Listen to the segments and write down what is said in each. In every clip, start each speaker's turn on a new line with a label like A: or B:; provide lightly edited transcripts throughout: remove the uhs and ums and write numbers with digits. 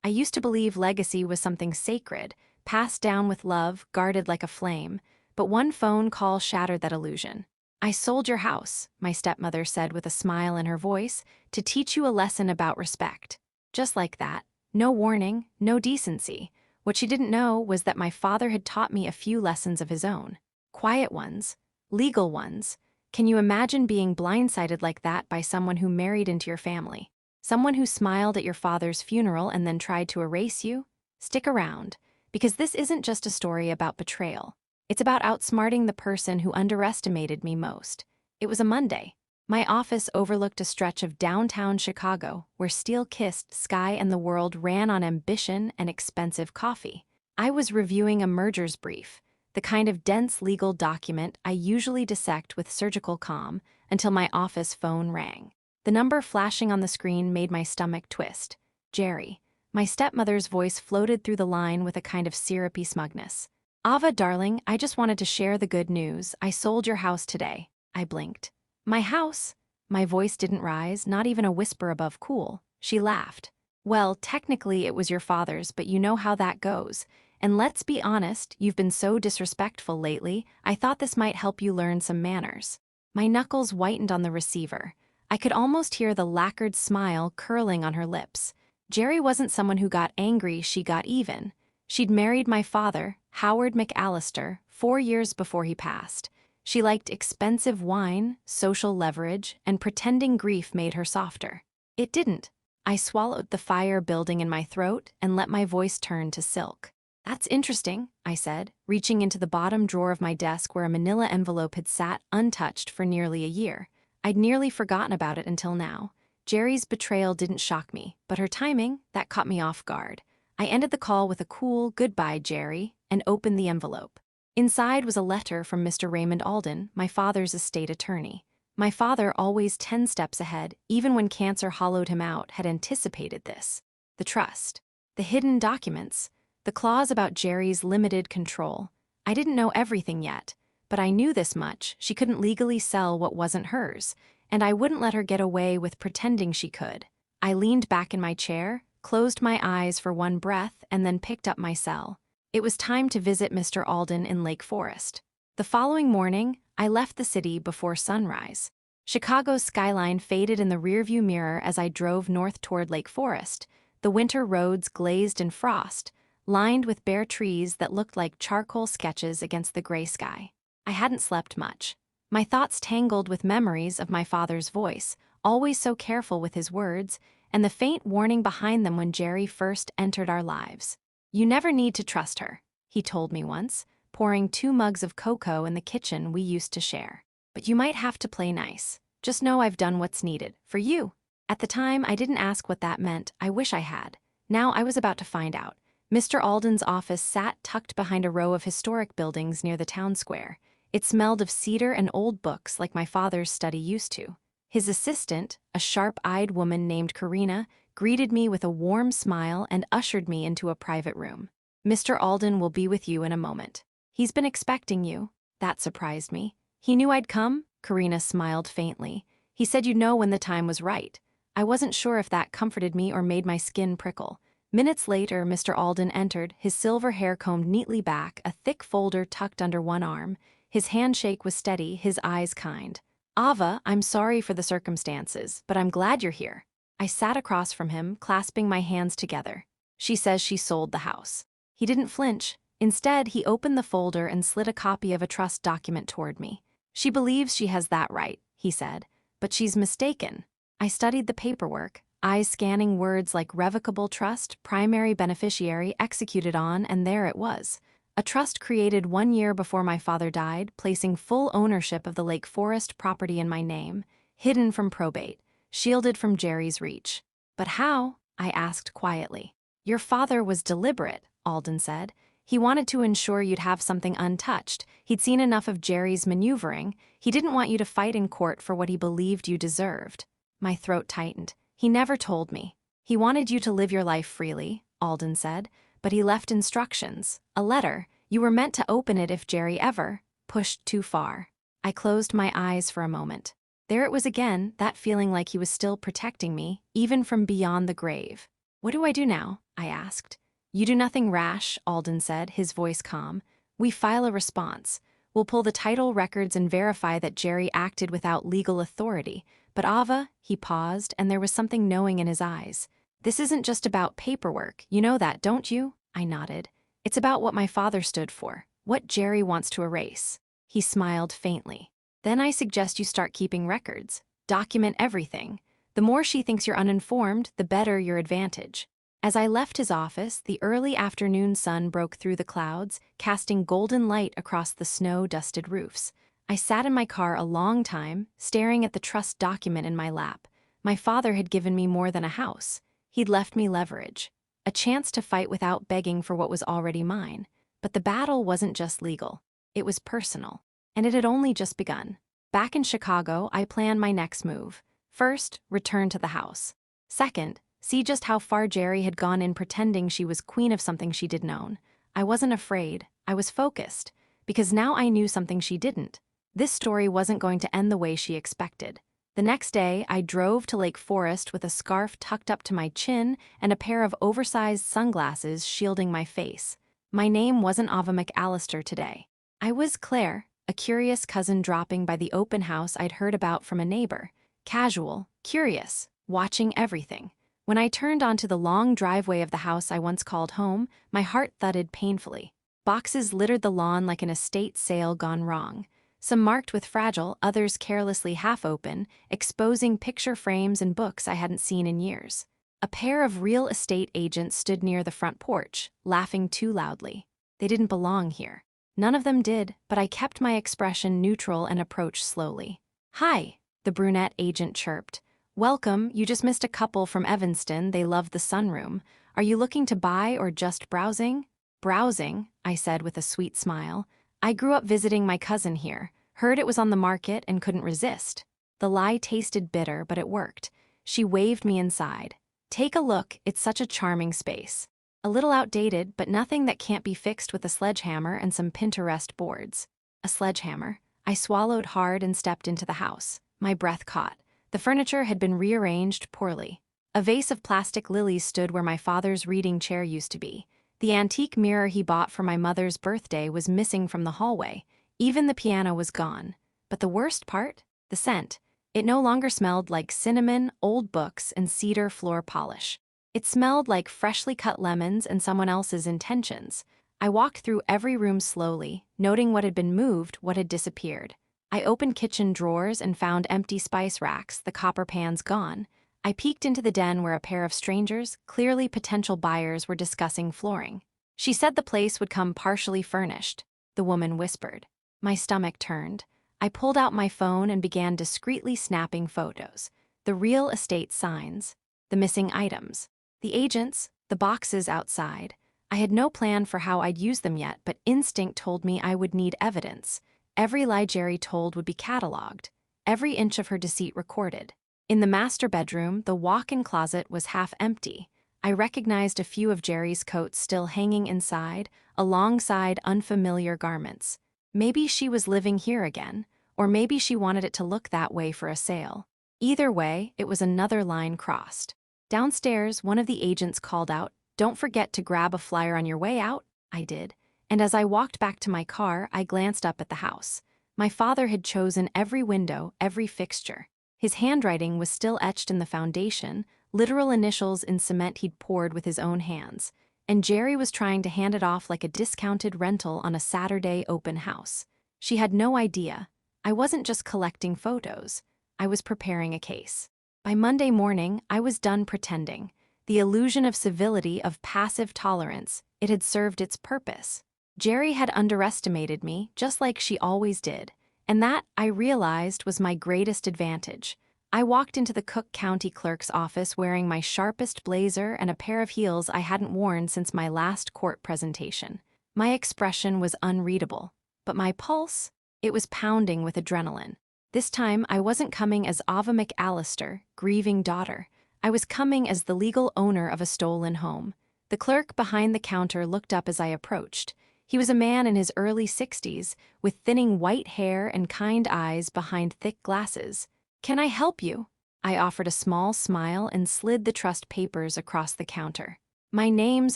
A: I used to believe legacy was something sacred, passed down with love, guarded like a flame, but one phone call shattered that illusion. "I sold your house," my stepmother said with a smile in her voice, "to teach you a lesson about respect." Just like that. No warning, no decency. What she didn't know was that my father had taught me a few lessons of his own. Quiet ones. Legal ones. Can you imagine being blindsided like that by someone who married into your family? Someone who smiled at your father's funeral and then tried to erase you? Stick around, because this isn't just a story about betrayal. It's about outsmarting the person who underestimated me most. It was a Monday. My office overlooked a stretch of downtown Chicago where steel-kissed sky and the world ran on ambition and expensive coffee. I was reviewing a merger's brief, the kind of dense legal document I usually dissect with surgical calm, until my office phone rang. The number flashing on the screen made my stomach twist. Jerry. My stepmother's voice floated through the line with a kind of syrupy smugness. "Ava, darling, I just wanted to share the good news. I sold your house today." I blinked. "My house?" My voice didn't rise, not even a whisper above cool. She laughed. "Well, technically it was your father's, but you know how that goes. And let's be honest, you've been so disrespectful lately, I thought this might help you learn some manners." My knuckles whitened on the receiver. I could almost hear the lacquered smile curling on her lips. Jerry wasn't someone who got angry, she got even. She'd married my father, Howard McAllister, 4 years before he passed. She liked expensive wine, social leverage, and pretending grief made her softer. It didn't. I swallowed the fire building in my throat and let my voice turn to silk. "That's interesting," I said, reaching into the bottom drawer of my desk where a manila envelope had sat untouched for nearly a year. I'd nearly forgotten about it until now. Jerry's betrayal didn't shock me, but her timing, that caught me off guard. I ended the call with a cool "Goodbye, Jerry," and opened the envelope. Inside was a letter from Mr. Raymond Alden, my father's estate attorney. My father, always 10 steps ahead, even when cancer hollowed him out, had anticipated this. The trust. The hidden documents. The clause about Jerry's limited control. I didn't know everything yet, but I knew this much: she couldn't legally sell what wasn't hers, and I wouldn't let her get away with pretending she could. I leaned back in my chair, closed my eyes for one breath, and then picked up my cell. It was time to visit Mr. Alden in Lake Forest. The following morning, I left the city before sunrise. Chicago's skyline faded in the rearview mirror as I drove north toward Lake Forest, the winter roads glazed in frost, lined with bare trees that looked like charcoal sketches against the gray sky. I hadn't slept much. My thoughts tangled with memories of my father's voice, always so careful with his words, and the faint warning behind them when Jerry first entered our lives. "You never need to trust her," he told me once, pouring 2 mugs of cocoa in the kitchen we used to share. "But you might have to play nice. Just know I've done what's needed, for you." At the time, I didn't ask what that meant. I wish I had. Now I was about to find out. Mr. Alden's office sat tucked behind a row of historic buildings near the town square. It smelled of cedar and old books like my father's study used to. His assistant, a sharp-eyed woman named Karina, greeted me with a warm smile and ushered me into a private room. "Mr. Alden will be with you in a moment. He's been expecting you." That surprised me. "He knew I'd come?" Karina smiled faintly. "He said you'd know when the time was right." I wasn't sure if that comforted me or made my skin prickle. Minutes later, Mr. Alden entered, his silver hair combed neatly back, a thick folder tucked under one arm. His handshake was steady, his eyes kind. "Ava, I'm sorry for the circumstances, but I'm glad you're here." I sat across from him, clasping my hands together. "She says she sold the house." He didn't flinch. Instead, he opened the folder and slid a copy of a trust document toward me. "She believes she has that right," he said, "but she's mistaken." I studied the paperwork, eyes scanning words like revocable trust, primary beneficiary, executed on, and there it was. A trust created 1 year before my father died, placing full ownership of the Lake Forest property in my name, hidden from probate, shielded from Jerry's reach. "But how?" I asked quietly. "Your father was deliberate," Alden said. "He wanted to ensure you'd have something untouched. He'd seen enough of Jerry's maneuvering. He didn't want you to fight in court for what he believed you deserved." My throat tightened. "He never told me. He wanted you to live your life freely," Alden said, "but he left instructions, a letter. You were meant to open it if Jerry ever pushed too far." I closed my eyes for a moment. There it was again, that feeling like he was still protecting me, even from beyond the grave. "What do I do now?" I asked. "You do nothing rash," Alden said, his voice calm. "We file a response. We'll pull the title records and verify that Jerry acted without legal authority. But Ava," he paused, and there was something knowing in his eyes. "This isn't just about paperwork. You know that, don't you?" I nodded. "It's about what my father stood for, what Jerry wants to erase." He smiled faintly. "Then I suggest you start keeping records. Document everything. The more she thinks you're uninformed, the better your advantage." As I left his office, the early afternoon sun broke through the clouds, casting golden light across the snow-dusted roofs. I sat in my car a long time, staring at the trust document in my lap. My father had given me more than a house. He'd left me leverage, a chance to fight without begging for what was already mine. But the battle wasn't just legal. It was personal. And it had only just begun. Back in Chicago, I planned my next move. First, return to the house. Second, see just how far Jerry had gone in pretending she was queen of something she didn't own. I wasn't afraid. I was focused. Because now I knew something she didn't. This story wasn't going to end the way she expected. The next day, I drove to Lake Forest with a scarf tucked up to my chin and a pair of oversized sunglasses shielding my face. My name wasn't Ava McAllister today. I was Claire, a curious cousin dropping by the open house I'd heard about from a neighbor. Casual, curious, watching everything. When I turned onto the long driveway of the house I once called home, my heart thudded painfully. Boxes littered the lawn like an estate sale gone wrong. Some marked with fragile, others carelessly half-open, exposing picture frames and books I hadn't seen in years. A pair of real estate agents stood near the front porch, laughing too loudly. They didn't belong here. None of them did, but I kept my expression neutral and approached slowly. "Hi," the brunette agent chirped. "Welcome, you just missed a couple from Evanston. They love the sunroom. Are you looking to buy or just browsing?" "Browsing," I said with a sweet smile. "I grew up visiting my cousin here, heard it was on the market and couldn't resist." The lie tasted bitter, but it worked. She waved me inside. "Take a look, it's such a charming space. A little outdated, but nothing that can't be fixed with a sledgehammer and some Pinterest boards." A sledgehammer. I swallowed hard and stepped into the house. My breath caught. The furniture had been rearranged poorly. A vase of plastic lilies stood where my father's reading chair used to be. The antique mirror he bought for my mother's birthday was missing from the hallway. Even the piano was gone. But the worst part? The scent. It no longer smelled like cinnamon, old books, and cedar floor polish. It smelled like freshly cut lemons and someone else's intentions. I walked through every room slowly, noting what had been moved, what had disappeared. I opened kitchen drawers and found empty spice racks, the copper pans gone. I peeked into the den where a pair of strangers, clearly potential buyers, were discussing flooring. "She said the place would come partially furnished," the woman whispered. My stomach turned. I pulled out my phone and began discreetly snapping photos. The real estate signs, the missing items, the agents, the boxes outside. I had no plan for how I'd use them yet, but instinct told me I would need evidence. Every lie Jerry told would be cataloged, every inch of her deceit recorded. In the master bedroom, the walk-in closet was half empty. I recognized a few of Jerry's coats still hanging inside, alongside unfamiliar garments. Maybe she was living here again, or maybe she wanted it to look that way for a sale. Either way, it was another line crossed. Downstairs, one of the agents called out, "Don't forget to grab a flyer on your way out." I did. And as I walked back to my car, I glanced up at the house. My father had chosen every window, every fixture. His handwriting was still etched in the foundation, literal initials in cement he'd poured with his own hands. And Jerry was trying to hand it off like a discounted rental on a Saturday open house. She had no idea. I wasn't just collecting photos. I was preparing a case. By Monday morning, I was done pretending. The illusion of civility, of passive tolerance, it had served its purpose. Jerry had underestimated me, just like she always did, and that, I realized, was my greatest advantage. I walked into the Cook County clerk's office wearing my sharpest blazer and a pair of heels I hadn't worn since my last court presentation. My expression was unreadable, but my pulse, it was pounding with adrenaline. This time, I wasn't coming as Ava McAllister, grieving daughter. I was coming as the legal owner of a stolen home. The clerk behind the counter looked up as I approached. He was a man in his early 60s, with thinning white hair and kind eyes behind thick glasses. "Can I help you?" I offered a small smile and slid the trust papers across the counter. My name's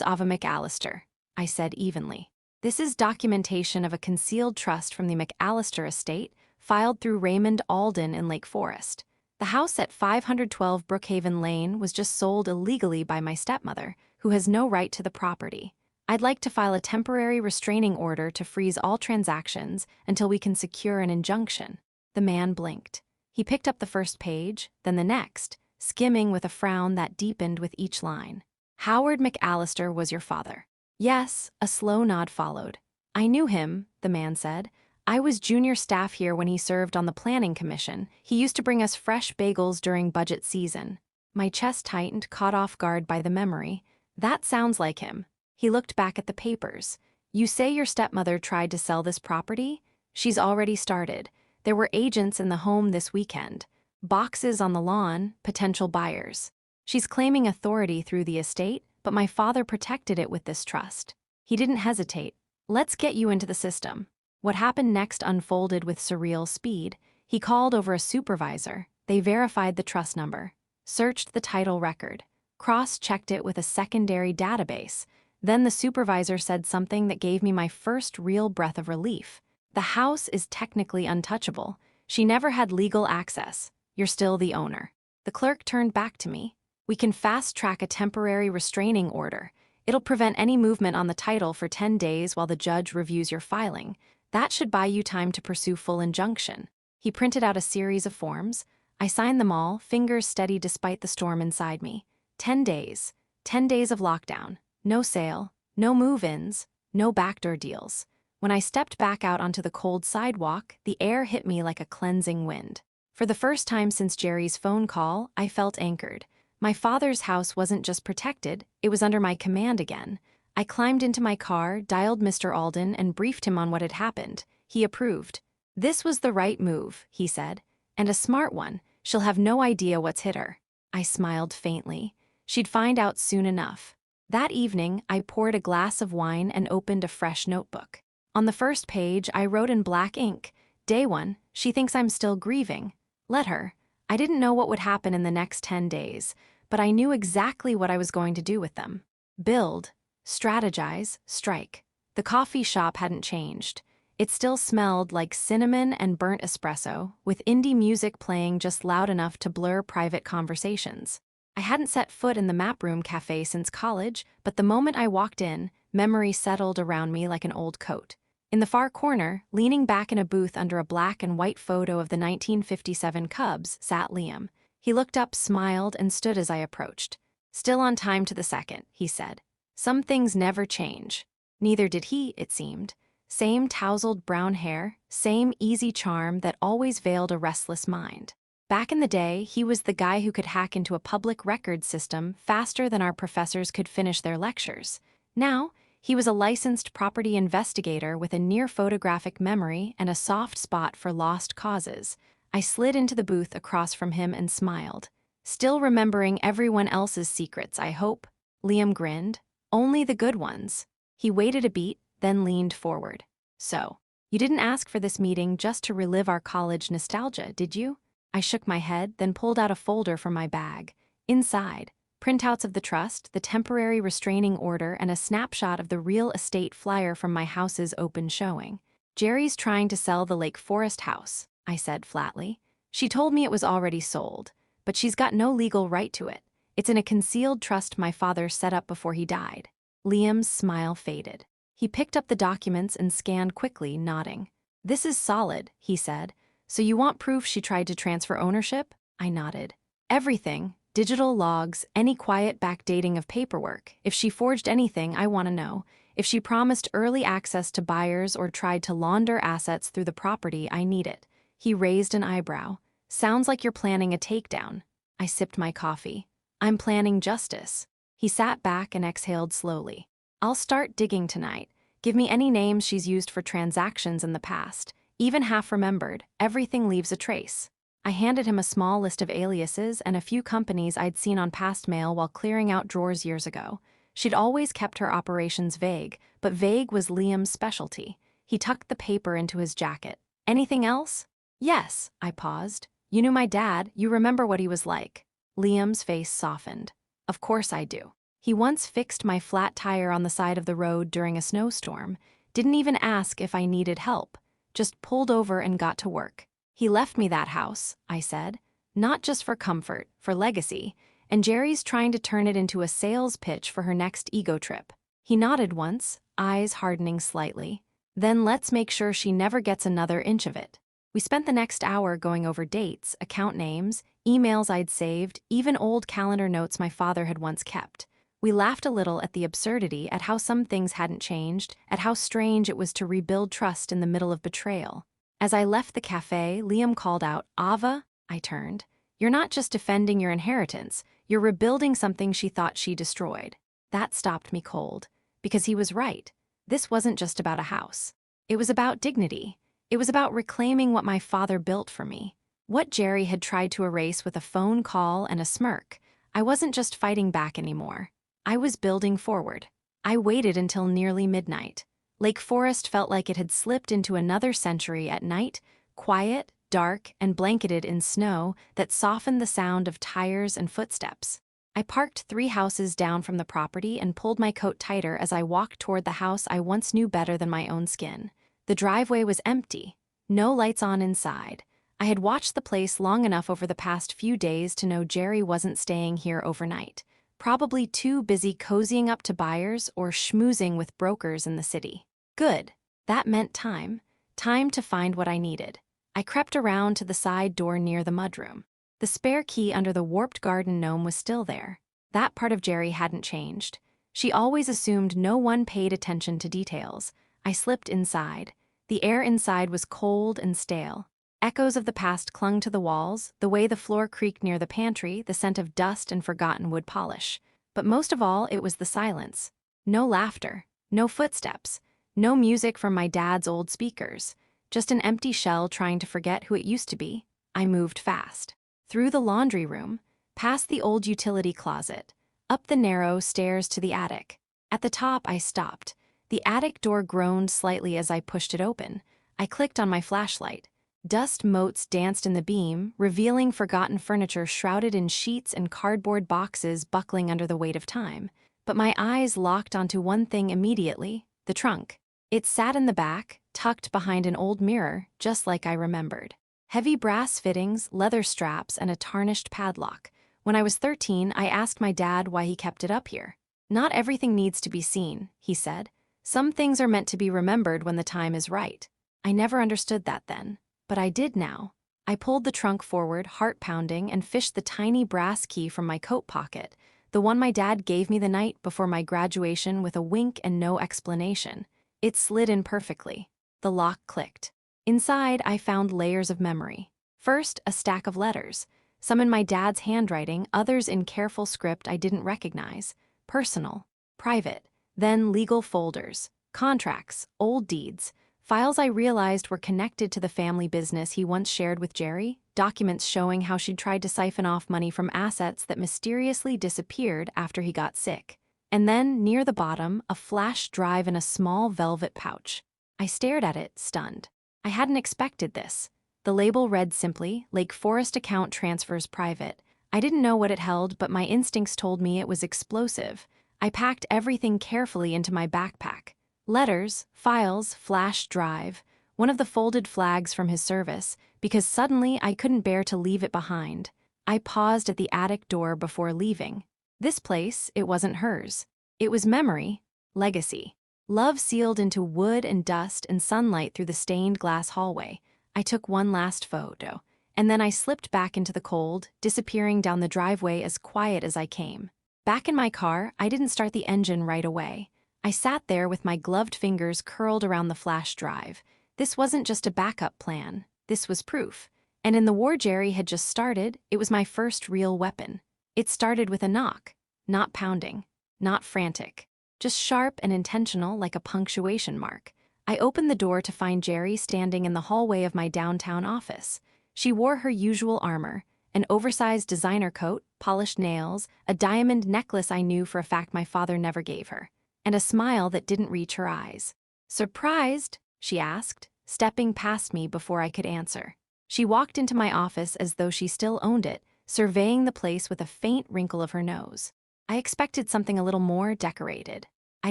A: Ava McAllister, I said evenly. This is documentation of a concealed trust from the McAllister estate, filed through Raymond Alden in Lake Forest. The house at 512 Brookhaven Lane was just sold illegally by my stepmother, who has no right to the property. I'd like to file a temporary restraining order to freeze all transactions until we can secure an injunction. The man blinked. He picked up the first page, then the next, skimming with a frown that deepened with each line. Howard McAllister was your father. Yes, a slow nod followed. I knew him, the man said. I was junior staff here when he served on the planning commission. He used to bring us fresh bagels during budget season. My chest tightened, caught off guard by the memory. That sounds like him. He looked back at the papers. You say your stepmother tried to sell this property? She's already started. There were agents in the home this weekend. Boxes on the lawn, potential buyers. She's claiming authority through the estate, but my father protected it with this trust. He didn't hesitate. Let's get you into the system. What happened next unfolded with surreal speed. He called over a supervisor. They verified the trust number, searched the title record, cross-checked it with a secondary database. Then the supervisor said something that gave me my first real breath of relief. The house is technically untouchable. She never had legal access. You're still the owner. The clerk turned back to me. We can fast-track a temporary restraining order. It'll prevent any movement on the title for 10 days while the judge reviews your filing. That should buy you time to pursue full injunction. He printed out a series of forms. I signed them all, fingers steady despite the storm inside me. 10 days. 10 days of lockdown. No sale, no move-ins, no backdoor deals. When I stepped back out onto the cold sidewalk, the air hit me like a cleansing wind. For the first time since Jerry's phone call, I felt anchored. My father's house wasn't just protected, it was under my command again. I climbed into my car, dialed Mr. Alden, and briefed him on what had happened. He approved. This was the right move, he said, and a smart one. She'll have no idea what's hit her. I smiled faintly. She'd find out soon enough. That evening, I poured a glass of wine and opened a fresh notebook. On the first page, I wrote in black ink, Day 1, she thinks I'm still grieving. Let her. I didn't know what would happen in the next 10 days, but I knew exactly what I was going to do with them. Build, strategize, strike. The coffee shop hadn't changed. It still smelled like cinnamon and burnt espresso, with indie music playing just loud enough to blur private conversations. I hadn't set foot in the Map Room Cafe since college, but the moment I walked in, memory settled around me like an old coat. In the far corner, leaning back in a booth under a black and white photo of the 1957 Cubs, sat Liam. He looked up, smiled, and stood as I approached. Still on time to the second, he said. Some things never change. Neither did he, it seemed. Same tousled brown hair, same easy charm that always veiled a restless mind. Back in the day, he was the guy who could hack into a public records system faster than our professors could finish their lectures. Now, he was a licensed property investigator with a near-photographic memory and a soft spot for lost causes. I slid into the booth across from him and smiled. Still remembering everyone else's secrets, I hope. Liam grinned. Only the good ones. He waited a beat, then leaned forward. So, you didn't ask for this meeting just to relive our college nostalgia, did you? I shook my head, then pulled out a folder from my bag. Inside, printouts of the trust, the temporary restraining order, and a snapshot of the real estate flyer from my house's open showing. Jerry's trying to sell the Lake Forest house, I said flatly. She told me it was already sold, but she's got no legal right to it. It's in a concealed trust my father set up before he died. Liam's smile faded. He picked up the documents and scanned quickly, nodding. This is solid, he said. So you want proof she tried to transfer ownership? I nodded. Everything. Digital logs, any quiet backdating of paperwork. If she forged anything, I want to know. If she promised early access to buyers or tried to launder assets through the property, I need it. He raised an eyebrow. Sounds like you're planning a takedown. I sipped my coffee. I'm planning justice. He sat back and exhaled slowly. I'll start digging tonight. Give me any names she's used for transactions in the past. Even half-remembered, everything leaves a trace. I handed him a small list of aliases and a few companies I'd seen on past mail while clearing out drawers years ago. She'd always kept her operations vague, but vague was Liam's specialty. He tucked the paper into his jacket. Anything else? Yes, I paused. You knew my dad, you remember what he was like. Liam's face softened. Of course I do. He once fixed my flat tire on the side of the road during a snowstorm, didn't even ask if I needed help, just pulled over and got to work. He left me that house, I said, not just for comfort, for legacy, and Jerry's trying to turn it into a sales pitch for her next ego trip. He nodded once, eyes hardening slightly. Then let's make sure she never gets another inch of it. We spent the next hour going over dates, account names, emails I'd saved, even old calendar notes my father had once kept. We laughed a little at the absurdity, at how some things hadn't changed, at how strange it was to rebuild trust in the middle of betrayal. As I left the cafe, Liam called out, "Ava," I turned. "You're not just defending your inheritance, you're rebuilding something she thought she destroyed." That stopped me cold, because he was right. This wasn't just about a house. It was about dignity. It was about reclaiming what my father built for me. What Jerry had tried to erase with a phone call and a smirk. I wasn't just fighting back anymore. I was building forward. I waited until nearly midnight. Lake Forest felt like it had slipped into another century at night, quiet, dark, and blanketed in snow that softened the sound of tires and footsteps. I parked 3 houses down from the property and pulled my coat tighter as I walked toward the house I once knew better than my own skin. The driveway was empty, no lights on inside. I had watched the place long enough over the past few days to know Jerry wasn't staying here overnight, probably too busy cozying up to buyers or schmoozing with brokers in the city. Good. That meant time. Time to find what I needed. I crept around to the side door near the mudroom. The spare key under the warped garden gnome was still there. That part of Jerry hadn't changed. She always assumed no one paid attention to details. I slipped inside. The air inside was cold and stale. Echoes of the past clung to the walls, the way the floor creaked near the pantry, the scent of dust and forgotten wood polish. But most of all, it was the silence. No laughter, no footsteps, no music from my dad's old speakers. Just an empty shell trying to forget who it used to be. I moved fast. Through the laundry room, past the old utility closet, up the narrow stairs to the attic. At the top, I stopped. The attic door groaned slightly as I pushed it open. I clicked on my flashlight. Dust motes danced in the beam, revealing forgotten furniture shrouded in sheets and cardboard boxes buckling under the weight of time. But my eyes locked onto one thing immediately: the trunk. It sat in the back, tucked behind an old mirror, just like I remembered. Heavy brass fittings, leather straps, and a tarnished padlock. When I was 13, I asked my dad why he kept it up here. "Not everything needs to be seen," he said. "Some things are meant to be remembered when the time is right." I never understood that then, but I did now. I pulled the trunk forward, heart pounding, and fished the tiny brass key from my coat pocket, the one my dad gave me the night before my graduation with a wink and no explanation. It slid in perfectly. The lock clicked. Inside, I found layers of memory. First, a stack of letters. Some in my dad's handwriting, others in careful script I didn't recognize. Personal, private, then legal folders, contracts, old deeds, files I realized were connected to the family business he once shared with Jerry, documents showing how she'd tried to siphon off money from assets that mysteriously disappeared after he got sick. And then, near the bottom, a flash drive in a small velvet pouch. I stared at it, stunned. I hadn't expected this. The label read simply, "Lake Forest account transfers private." I didn't know what it held, but my instincts told me it was explosive. I packed everything carefully into my backpack. Letters, files, flash drive, one of the folded flags from his service, because suddenly I couldn't bear to leave it behind. I paused at the attic door before leaving. This place, it wasn't hers. It was memory, legacy. Love sealed into wood and dust and sunlight through the stained glass hallway. I took one last photo, and then I slipped back into the cold, disappearing down the driveway as quiet as I came. Back in my car, I didn't start the engine right away. I sat there with my gloved fingers curled around the flash drive. This wasn't just a backup plan. This was proof. And in the war Jerry had just started, it was my first real weapon. It started with a knock, not pounding, not frantic. Just sharp and intentional like a punctuation mark. I opened the door to find Jerry standing in the hallway of my downtown office. She wore her usual armor, an oversized designer coat, polished nails, a diamond necklace I knew for a fact my father never gave her, and a smile that didn't reach her eyes. "Surprised?" she asked, stepping past me before I could answer. She walked into my office as though she still owned it, surveying the place with a faint wrinkle of her nose. I expected something a little more decorated. I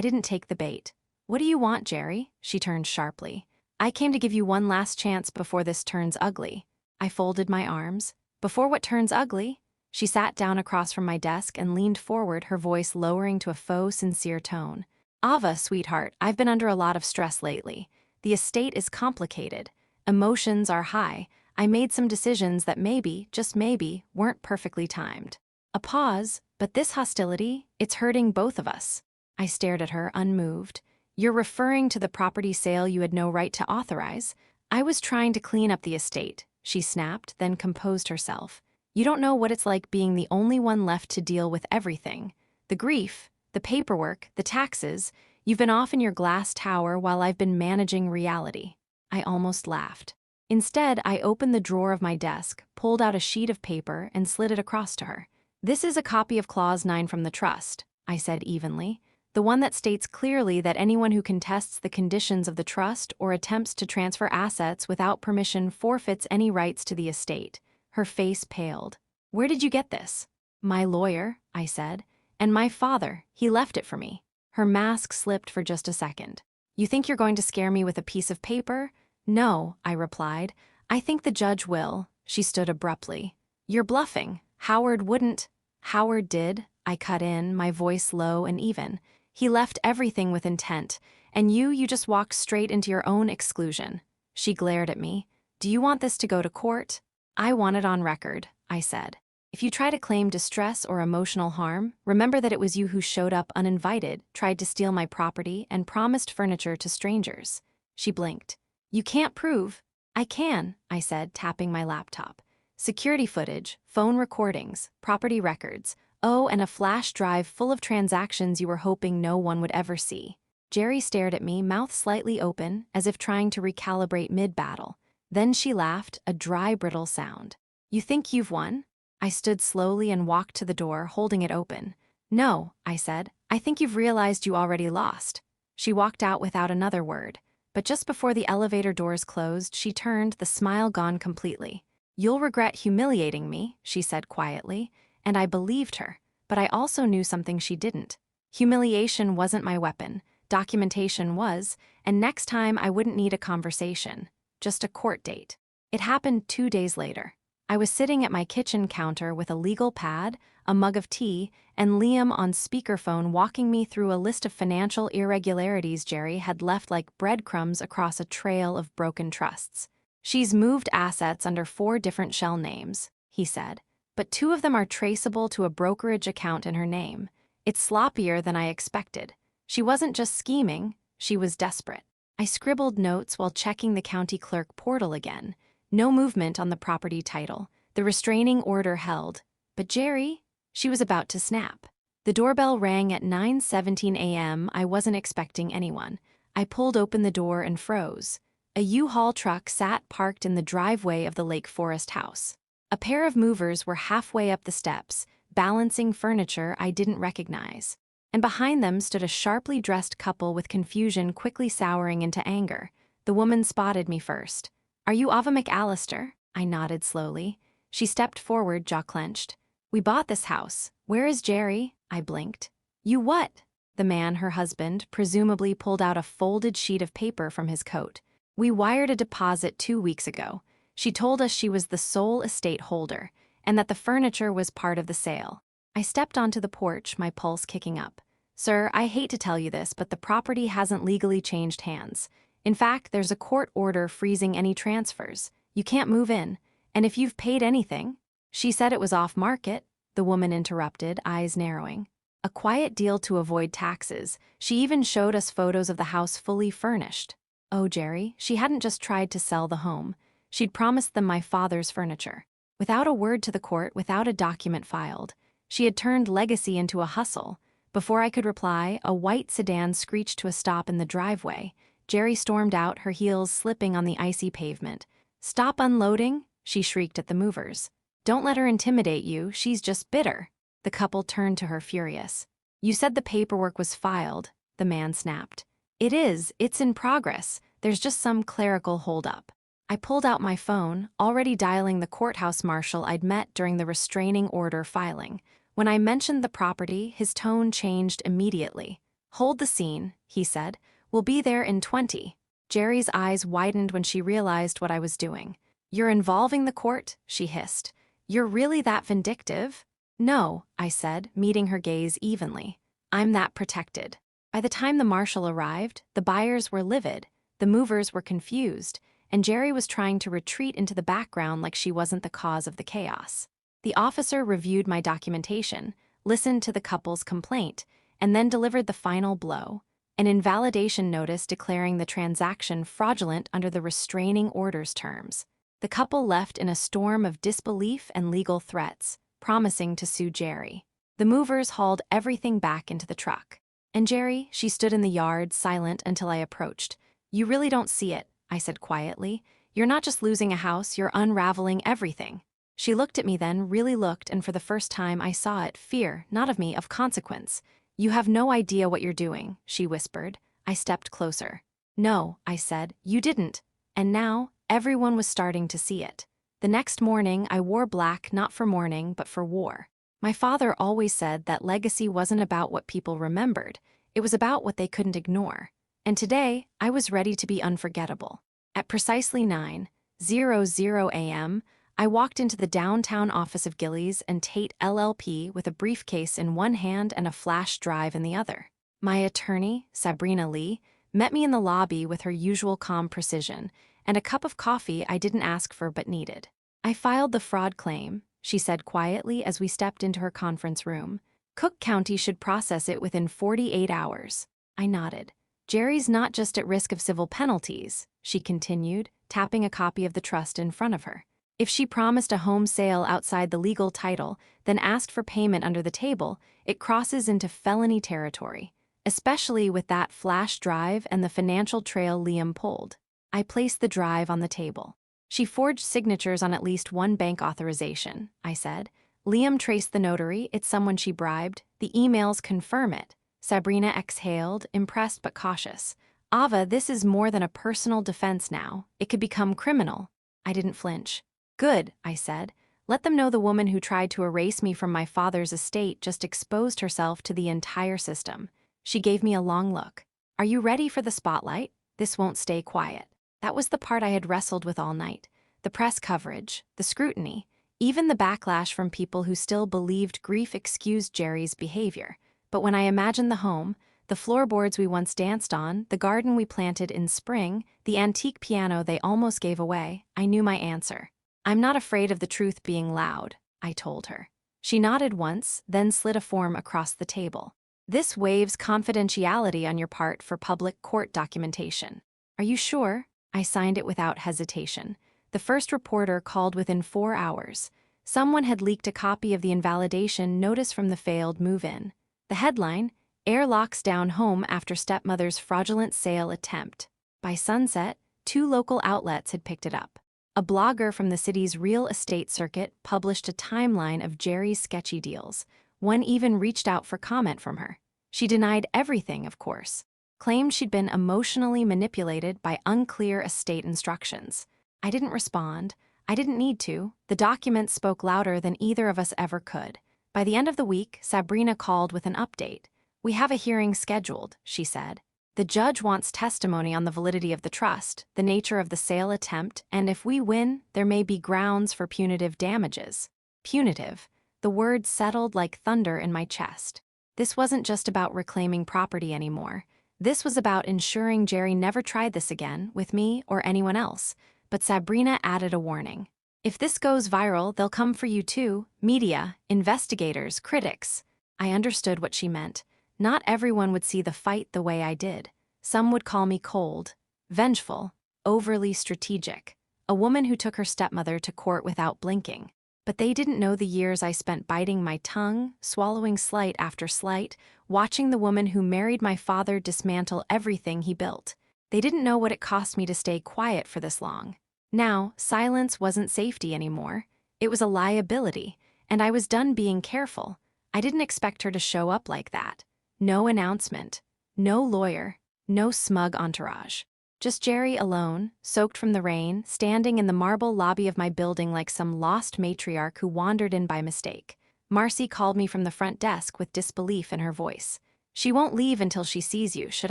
A: didn't take the bait. "What do you want, Jerry?" She turned sharply. "I came to give you one last chance before this turns ugly." I folded my arms. "Before what turns ugly?" She sat down across from my desk and leaned forward, her voice lowering to a faux sincere tone. "Ava, sweetheart, I've been under a lot of stress lately. The estate is complicated. Emotions are high. I made some decisions that maybe, just maybe, weren't perfectly timed." A pause, "But this hostility, it's hurting both of us." I stared at her, unmoved. "You're referring to the property sale you had no right to authorize?" "I was trying to clean up the estate," she snapped, then composed herself. "You don't know what it's like being the only one left to deal with everything. The grief, the paperwork, the taxes. You've been off in your glass tower while I've been managing reality." I almost laughed. Instead, I opened the drawer of my desk, pulled out a sheet of paper, and slid it across to her. "This is a copy of Clause 9 from the trust," I said evenly. "The one that states clearly that anyone who contests the conditions of the trust or attempts to transfer assets without permission forfeits any rights to the estate." Her face paled. "Where did you get this?" "My lawyer," I said. "And my father, he left it for me." Her mask slipped for just a second. "You think you're going to scare me with a piece of paper?" "No," I replied. "I think the judge will." She stood abruptly. "You're bluffing. Howard wouldn't." "Howard did," I cut in, my voice low and even. "He left everything with intent, and you just walked straight into your own exclusion." She glared at me. "Do you want this to go to court?" "I want it on record," I said. "If you try to claim distress or emotional harm, remember that it was you who showed up uninvited, tried to steal my property, and promised furniture to strangers." She blinked. "You can't prove." "I can," I said, tapping my laptop. "Security footage, phone recordings, property records. Oh, and a flash drive full of transactions you were hoping no one would ever see." Jerry stared at me, mouth slightly open, as if trying to recalibrate mid-battle. Then she laughed, a dry, brittle sound. "You think you've won?" I stood slowly and walked to the door, holding it open. "No," I said. "I think you've realized you already lost." She walked out without another word. But just before the elevator doors closed, she turned, the smile gone completely. "You'll regret humiliating me," she said quietly, and I believed her, but I also knew something she didn't. Humiliation wasn't my weapon, documentation was, and next time I wouldn't need a conversation, just a court date. It happened 2 days later. I was sitting at my kitchen counter with a legal pad, a mug of tea, and Liam on speakerphone walking me through a list of financial irregularities Jerry had left like breadcrumbs across a trail of broken trusts. "She's moved assets under 4 different shell names," he said, "but 2 of them are traceable to a brokerage account in her name. It's sloppier than I expected. She wasn't just scheming, she was desperate." I scribbled notes while checking the county clerk portal again. No movement on the property title. The restraining order held. "But Jerry," she was about to snap. The doorbell rang at 9:17 a.m. I wasn't expecting anyone. I pulled open the door and froze. A U-Haul truck sat parked in the driveway of the Lake Forest house. A pair of movers were halfway up the steps, balancing furniture I didn't recognize. And behind them stood a sharply dressed couple with confusion quickly souring into anger. The woman spotted me first. "Are you Ava McAllister?" I nodded slowly. She stepped forward, jaw clenched. "We bought this house. Where is Jerry?" I blinked. "You what?" The man, her husband, presumably pulled out a folded sheet of paper from his coat. "We wired a deposit 2 weeks ago. She told us she was the sole estate holder, and that the furniture was part of the sale." I stepped onto the porch, my pulse kicking up. "Sir, I hate to tell you this, but the property hasn't legally changed hands. In fact, there's a court order freezing any transfers. You can't move in. And if you've paid anything—" "She said it was off-market," the woman interrupted, eyes narrowing. "A quiet deal to avoid taxes. She even showed us photos of the house fully furnished." Oh, Jerry, she hadn't just tried to sell the home. She'd promised them my father's furniture. Without a word to the court, without a document filed. She had turned legacy into a hustle. Before I could reply, a white sedan screeched to a stop in the driveway. Jerry stormed out, her heels slipping on the icy pavement. "Stop unloading," she shrieked at the movers. "Don't let her intimidate you, she's just bitter." The couple turned to her furious. "You said the paperwork was filed," the man snapped. "It is, it's in progress. There's just some clerical holdup." I pulled out my phone, already dialing the courthouse marshal I'd met during the restraining order filing. When I mentioned the property, his tone changed immediately. "Hold the scene," he said. "We'll be there in 20. Jerry's eyes widened when she realized what I was doing. "You're involving the court?" she hissed. "You're really that vindictive?" "No," I said, meeting her gaze evenly. "I'm that protected." By the time the marshal arrived, the buyers were livid, the movers were confused, and Jerry was trying to retreat into the background like she wasn't the cause of the chaos. The officer reviewed my documentation, listened to the couple's complaint, and then delivered the final blow, an invalidation notice declaring the transaction fraudulent under the restraining order's terms. The couple left in a storm of disbelief and legal threats, promising to sue Jerry. The movers hauled everything back into the truck. And Jerry, she stood in the yard, silent until I approached. "You really don't see it," I said quietly. "You're not just losing a house, you're unraveling everything." She looked at me then, really looked, and for the first time I saw it, fear, not of me, of consequence. "You have no idea what you're doing," she whispered. I stepped closer. "No," I said, "you didn't." And now, everyone was starting to see it. The next morning, I wore black not for mourning, but for war. My father always said that legacy wasn't about what people remembered, it was about what they couldn't ignore. And today, I was ready to be unforgettable. At precisely 9:00 a.m., I walked into the downtown office of Gillies and Tate LLP with a briefcase in one hand and a flash drive in the other. My attorney, Sabrina Lee, met me in the lobby with her usual calm precision, and a cup of coffee I didn't ask for but needed. "I filed the fraud claim," she said quietly as we stepped into her conference room. "Cook County should process it within 48 hours. I nodded. "Jerry's not just at risk of civil penalties," she continued, tapping a copy of the trust in front of her. "If she promised a home sale outside the legal title, then asked for payment under the table, it crosses into felony territory, especially with that flash drive and the financial trail Liam pulled." I placed the drive on the table. "She forged signatures on at least one bank authorization," I said. "Liam traced the notary, it's someone she bribed. The emails confirm it." Sabrina exhaled, impressed but cautious. "Ava, this is more than a personal defense now. It could become criminal." I didn't flinch. "Good," I said. "Let them know the woman who tried to erase me from my father's estate just exposed herself to the entire system." She gave me a long look. "Are you ready for the spotlight? This won't stay quiet." That was the part I had wrestled with all night. The press coverage, the scrutiny, even the backlash from people who still believed grief excused Jerry's behavior. But when I imagined the home, the floorboards we once danced on, the garden we planted in spring, the antique piano they almost gave away, I knew my answer. "I'm not afraid of the truth being loud," I told her. She nodded once, then slid a form across the table. "This waives confidentiality on your part for public court documentation." "Are you sure?" I signed it without hesitation. The first reporter called within 4 hours. Someone had leaked a copy of the invalidation notice from the failed move-in. The headline, "Heir locks down home after stepmother's fraudulent sale attempt." By sunset, 2 local outlets had picked it up. A blogger from the city's real estate circuit published a timeline of Jerry's sketchy deals. One even reached out for comment from her. She denied everything, of course. Claimed she'd been emotionally manipulated by unclear estate instructions. I didn't respond. I didn't need to. The documents spoke louder than either of us ever could. By the end of the week, Sabrina called with an update. "We have a hearing scheduled," she said. "The judge wants testimony on the validity of the trust, the nature of the sale attempt, and if we win, there may be grounds for punitive damages." Punitive. The word settled like thunder in my chest. This wasn't just about reclaiming property anymore. This was about ensuring Jerry never tried this again, with me or anyone else. But Sabrina added a warning. "If this goes viral, they'll come for you too. Media, investigators, critics." I understood what she meant. Not everyone would see the fight the way I did. Some would call me cold, vengeful, overly strategic, a woman who took her stepmother to court without blinking. But they didn't know the years I spent biting my tongue, swallowing slight after slight, watching the woman who married my father dismantle everything he built. They didn't know what it cost me to stay quiet for this long. Now, silence wasn't safety anymore. It was a liability, and I was done being careful. I didn't expect her to show up like that. No announcement, no lawyer, no smug entourage. Just Jerry alone, soaked from the rain, standing in the marble lobby of my building like some lost matriarch who wandered in by mistake. Marcy called me from the front desk with disbelief in her voice. "She won't leave until she sees you, should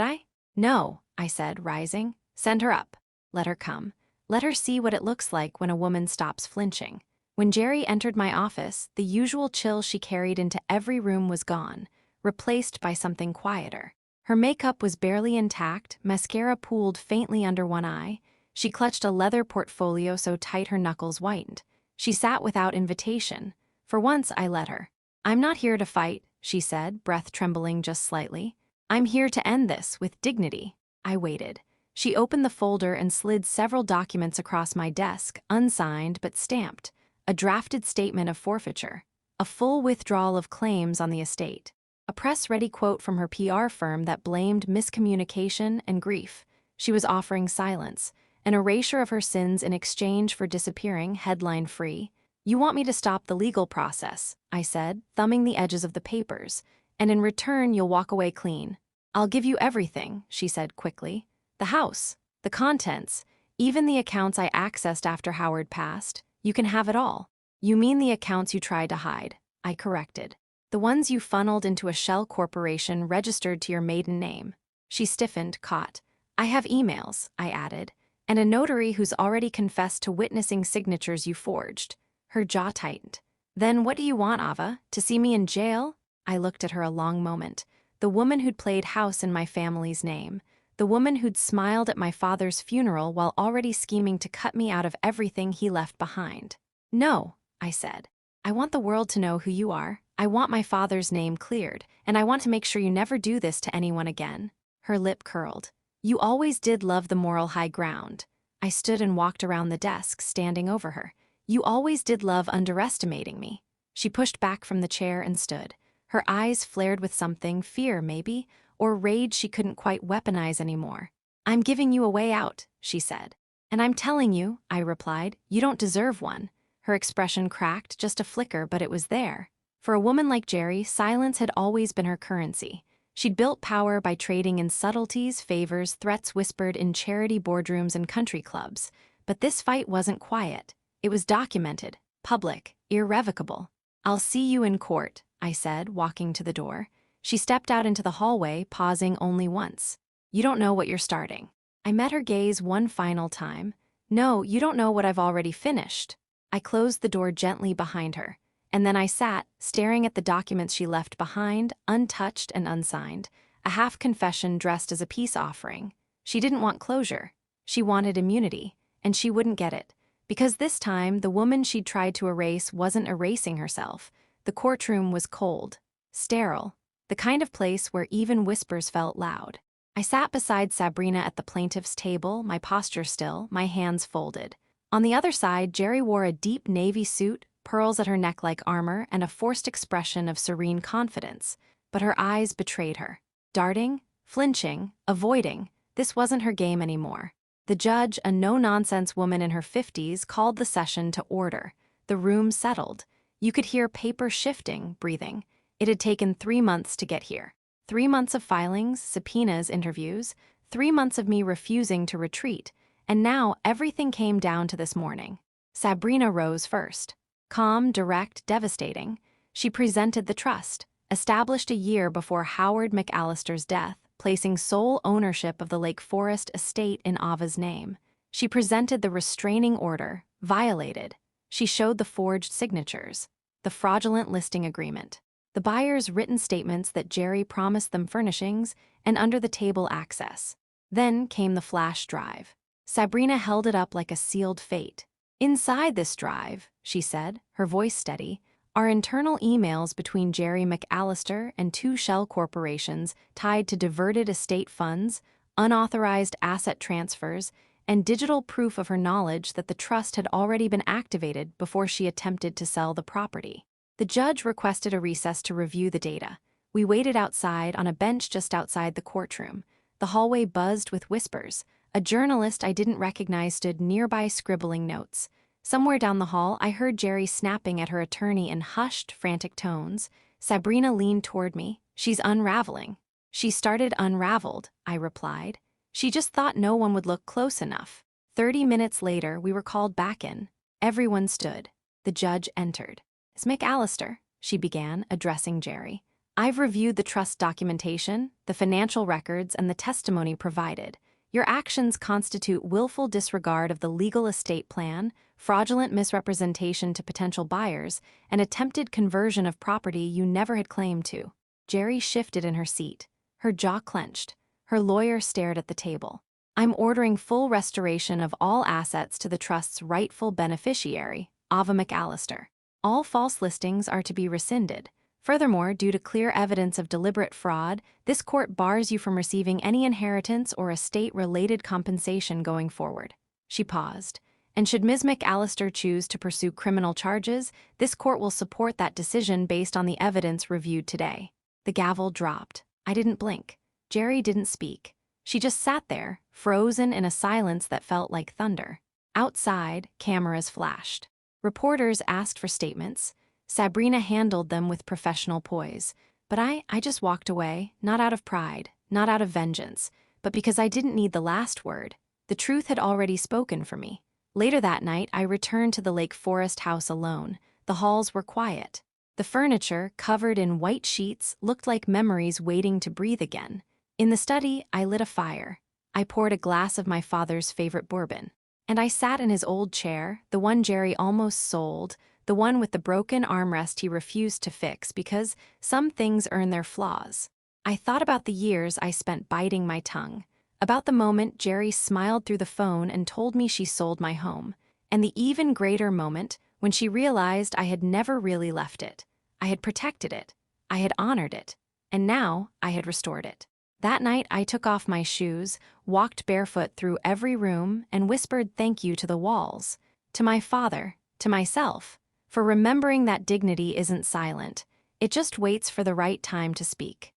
A: I?" "No," I said, rising. "Send her up. Let her come. Let her see what it looks like when a woman stops flinching." When Jerry entered my office, the usual chill she carried into every room was gone, replaced by something quieter. Her makeup was barely intact, mascara pooled faintly under one eye. She clutched a leather portfolio so tight her knuckles whitened. She sat without invitation. For once, I let her. "I'm not here to fight," she said, breath trembling just slightly. "I'm here to end this with dignity." I waited. She opened the folder and slid several documents across my desk, unsigned but stamped. A drafted statement of forfeiture. A full withdrawal of claims on the estate. A press-ready quote from her PR firm that blamed miscommunication and grief. She was offering silence, an erasure of her sins in exchange for disappearing headline-free. "You want me to stop the legal process," I said, thumbing the edges of the papers, "and in return you'll walk away clean." "I'll give you everything," she said quickly. "The house, the contents, even the accounts I accessed after Howard passed. You can have it all." "You mean the accounts you tried to hide," I corrected. "The ones you funneled into a shell corporation registered to your maiden name." She stiffened, caught. "I have emails," I added, "and a notary who's already confessed to witnessing signatures you forged." Her jaw tightened. "Then what do you want, Ava? To see me in jail?" I looked at her a long moment. The woman who'd played house in my family's name. The woman who'd smiled at my father's funeral while already scheming to cut me out of everything he left behind. "No," I said. "I want the world to know who you are. I want my father's name cleared, and I want to make sure you never do this to anyone again." Her lip curled. "You always did love the moral high ground." I stood and walked around the desk, standing over her. "You always did love underestimating me." She pushed back from the chair and stood. Her eyes flared with something, fear maybe, or rage she couldn't quite weaponize anymore. "I'm giving you a way out," she said. "And I'm telling you," I replied, "you don't deserve one." Her expression cracked, just a flicker, but it was there. For a woman like Jerry, silence had always been her currency. She'd built power by trading in subtleties, favors, threats whispered in charity boardrooms and country clubs. But this fight wasn't quiet. It was documented, public, irrevocable. "I'll see you in court," I said, walking to the door. She stepped out into the hallway, pausing only once. "You don't know what you're starting." I met her gaze one final time. "No, you don't know what I've already finished." I closed the door gently behind her. And then I sat, staring at the documents she left behind, untouched and unsigned, a half-confession dressed as a peace offering. She didn't want closure. She wanted immunity, and she wouldn't get it. Because this time, the woman she'd tried to erase wasn't erasing herself. The courtroom was cold, sterile, the kind of place where even whispers felt loud. I sat beside Sabrina at the plaintiff's table, my posture still, my hands folded. On the other side, Jerry wore a deep navy suit, pearls at her neck like armor, and a forced expression of serene confidence. But her eyes betrayed her. Darting, flinching, avoiding, this wasn't her game anymore. The judge, a no-nonsense woman in her 50s, called the session to order. The room settled. You could hear paper shifting, breathing. It had taken 3 months to get here. 3 months of filings, subpoenas, interviews, 3 months of me refusing to retreat. And now everything came down to this morning. Sabrina rose first. Calm, direct, devastating. She presented the trust, established a year before Howard McAllister's death, placing sole ownership of the Lake Forest estate in Ava's name. She presented the restraining order, violated. She showed the forged signatures, the fraudulent listing agreement, the buyer's written statements that Jerry promised them furnishings and under-the-table access. Then came the flash drive. Sabrina held it up like a sealed fate. "Inside this drive," she said, her voice steady, "are internal emails between Jerry McAllister and 2 shell corporations tied to diverted estate funds, unauthorized asset transfers, and digital proof of her knowledge that the trust had already been activated before she attempted to sell the property." The judge requested a recess to review the data. We waited outside on a bench just outside the courtroom. The hallway buzzed with whispers. A journalist I didn't recognize stood nearby scribbling notes. Somewhere down the hall, I heard Jerry snapping at her attorney in hushed, frantic tones. Sabrina leaned toward me. "She's unraveling." "She started unraveled," I replied. She just thought no one would look close enough. 30 minutes later, we were called back in. Everyone stood. The judge entered. "Miss McAllister," she began, addressing Jerry. "I've reviewed the trust documentation, the financial records, and the testimony provided. Your actions constitute willful disregard of the legal estate plan, fraudulent misrepresentation to potential buyers, and attempted conversion of property you never had claim to." Jerry shifted in her seat. Her jaw clenched. Her lawyer stared at the table. "I'm ordering full restoration of all assets to the trust's rightful beneficiary, Ava McAllister. All false listings are to be rescinded. Furthermore, due to clear evidence of deliberate fraud, this court bars you from receiving any inheritance or estate-related compensation going forward." She paused. "And should Ms. McAllister choose to pursue criminal charges, this court will support that decision based on the evidence reviewed today." The gavel dropped. I didn't blink. Jerry didn't speak. She just sat there, frozen in a silence that felt like thunder. Outside, cameras flashed. Reporters asked for statements. Sabrina handled them with professional poise. But I just walked away, not out of pride, not out of vengeance, but because I didn't need the last word. The truth had already spoken for me. Later that night, I returned to the Lake Forest house alone. The halls were quiet. The furniture, covered in white sheets, looked like memories waiting to breathe again. In the study, I lit a fire. I poured a glass of my father's favorite bourbon. And I sat in his old chair, the one Jerry almost sold, the one with the broken armrest he refused to fix because some things earn their flaws. I thought about the years I spent biting my tongue, about the moment Jerry smiled through the phone and told me she sold my home, and the even greater moment when she realized I had never really left it. I had protected it, I had honored it, and now I had restored it. That night, I took off my shoes, walked barefoot through every room, and whispered thank you to the walls, to my father, to myself, for remembering that dignity isn't silent. It just waits for the right time to speak.